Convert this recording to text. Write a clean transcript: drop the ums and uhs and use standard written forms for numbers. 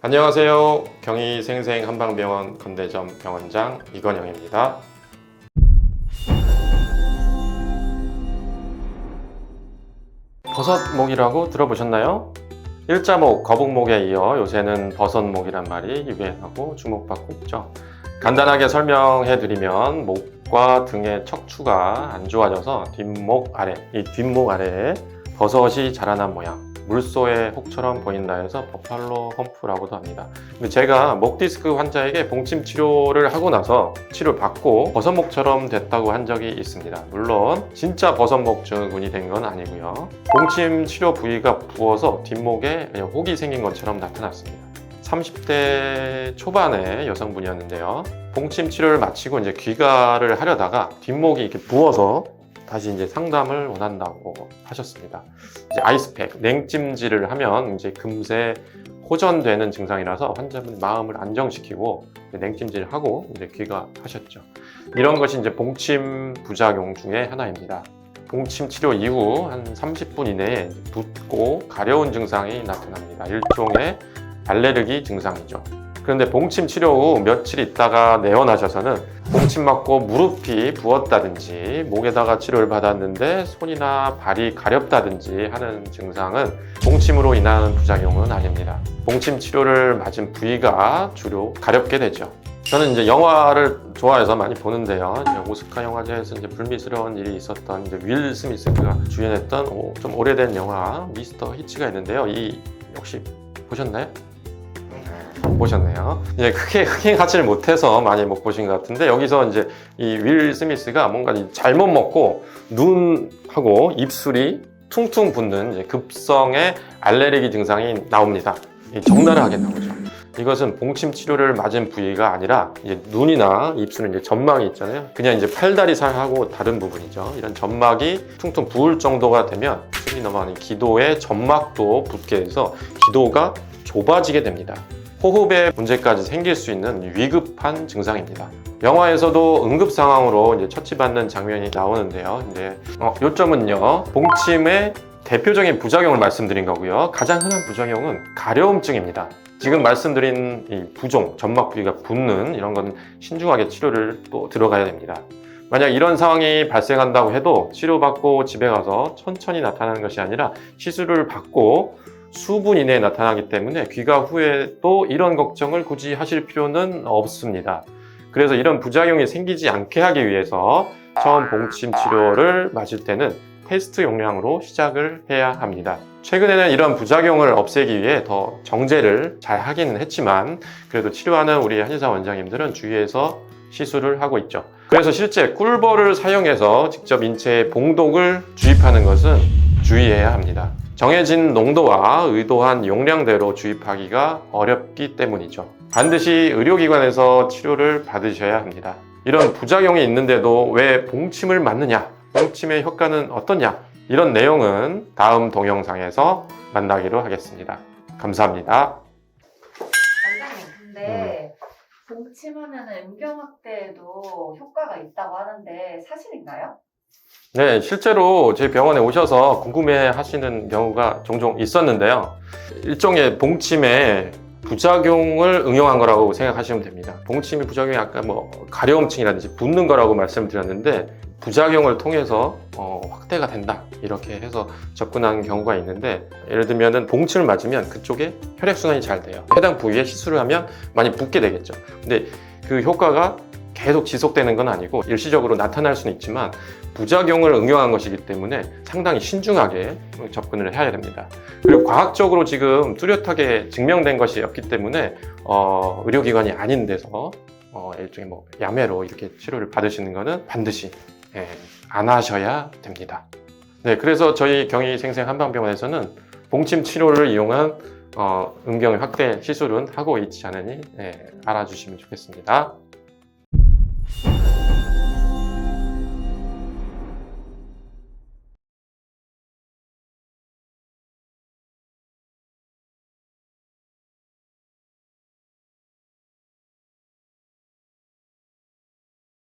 안녕하세요. 경희생생 한방병원 건대점 병원장 이건영입니다. 버섯목이라고 들어보셨나요? 일자목, 거북목에 이어 요새는 버섯목이란 말이 유행하고 주목받고 있죠. 간단하게 설명해 드리면 목과 등의 척추가 안 좋아져서 뒷목 아래에 버섯이 자라난 모양, 물소의 혹처럼 보인다 해서 버팔로 험프라고도 합니다. 근데 제가 목 디스크 환자에게 봉침 치료를 하고 나서 치료를 받고 버섯목처럼 됐다고 한 적이 있습니다. 물론 진짜 버섯목 증후군이 된 건 아니고요. 봉침 치료 부위가 부어서 뒷목에 혹이 생긴 것처럼 나타났습니다. 30대 초반의 여성분이었는데요. 봉침 치료를 마치고 이제 귀가를 하려다가 뒷목이 이렇게 부어서 다시 이제 상담을 원한다고 하셨습니다. 이제 아이스팩, 냉찜질을 하면 이제 금세 호전되는 증상이라서 환자분 마음을 안정시키고 냉찜질을 하고 이제 귀가하셨죠. 이런 것이 이제 봉침 부작용 중에 하나입니다. 봉침 치료 이후 한 30분 이내에 붓고 가려운 증상이 나타납니다. 일종의 알레르기 증상이죠. 그런데 봉침 치료 후 며칠 있다가 내원하셔서는 봉침 맞고 무릎이 부었다든지 목에다가 치료를 받았는데 손이나 발이 가렵다든지 하는 증상은 봉침으로 인한 부작용은 아닙니다. 봉침 치료를 맞은 부위가 주로 가렵게 되죠. 저는 이제 영화를 좋아해서 많이 보는데요. 이제 오스카 영화제에서 이제 불미스러운 일이 있었던 이제 윌 스미스가 주연했던 좀 오래된 영화 미스터 히치가 있는데요. 이 혹시 보셨나요? 보셨네요. 이제 크게 흥행하지를 못해서 많이 못 보신 것 같은데 여기서 이제 이 윌 스미스가 뭔가 잘못 먹고 눈하고 입술이 퉁퉁 붓는 이제 급성의 알레르기 증상이 나옵니다. 적나라하게 나오죠. 이것은 봉침 치료를 맞은 부위가 아니라 이제 눈이나 입술은 이제 점막이 있잖아요. 그냥 이제 팔다리살하고 다른 부분이죠. 이런 점막이 퉁퉁 부을 정도가 되면 숨이 넘어가는 기도의 점막도 붓게 돼서 기도가 좁아지게 됩니다. 호흡에 문제까지 생길 수 있는 위급한 증상입니다. 영화에서도 응급 상황으로 이제 처치받는 장면이 나오는데요. 이제 요점은요, 봉침의 대표적인 부작용을 말씀드린 거고요. 가장 흔한 부작용은 가려움증입니다. 지금 말씀드린 이 부종, 점막 부위가 붓는 이런 건 신중하게 치료를 또 들어가야 됩니다. 만약 이런 상황이 발생한다고 해도 치료받고 집에 가서 천천히 나타나는 것이 아니라 시술을 받고 수분 이내에 나타나기 때문에 귀가 후에 또 이런 걱정을 굳이 하실 필요는 없습니다. 그래서 이런 부작용이 생기지 않게 하기 위해서 처음 봉침 치료를 맞을 때는 테스트 용량으로 시작을 해야 합니다. 최근에는 이런 부작용을 없애기 위해 더 정제를 잘 하기는 했지만 그래도 치료하는 우리 한의사 원장님들은 주의해서 시술을 하고 있죠. 그래서 실제 꿀벌을 사용해서 직접 인체에 봉독을 주입하는 것은 주의해야 합니다. 정해진 농도와 의도한 용량대로 주입하기가 어렵기 때문이죠. 반드시 의료기관에서 치료를 받으셔야 합니다. 이런 부작용이 있는데도 왜 봉침을 맞느냐? 봉침의 효과는 어떠냐? 이런 내용은 다음 동영상에서 만나기로 하겠습니다. 감사합니다. 원장님, 근데 봉침하면 음경 확대에도 효과가 있다고 하는데 사실인가요? 네, 실제로 저희 병원에 오셔서 궁금해 하시는 경우가 종종 있었는데요. 일종의 봉침의 부작용을 응용한 거라고 생각하시면 됩니다. 봉침의 부작용이 아까 가려움증이라든지 붓는 거라고 말씀드렸는데 부작용을 통해서 확대가 된다 이렇게 해서 접근하는 경우가 있는데 예를 들면 봉침을 맞으면 그쪽에 혈액순환이 잘 돼요. 해당 부위에 시술을 하면 많이 붓게 되겠죠. 근데 그 효과가 계속 지속되는 건 아니고 일시적으로 나타날 수는 있지만 부작용을 응용한 것이기 때문에 상당히 신중하게 접근을 해야 됩니다. 그리고 과학적으로 지금 뚜렷하게 증명된 것이 없기 때문에 의료기관이 아닌 데서 일종의 야매로 이렇게 치료를 받으시는 것은 반드시 안 하셔야 됩니다. 네, 그래서 저희 경희생생 한방병원에서는 봉침 치료를 이용한 음경 확대 시술은 하고 있지 않으니 알아주시면 좋겠습니다.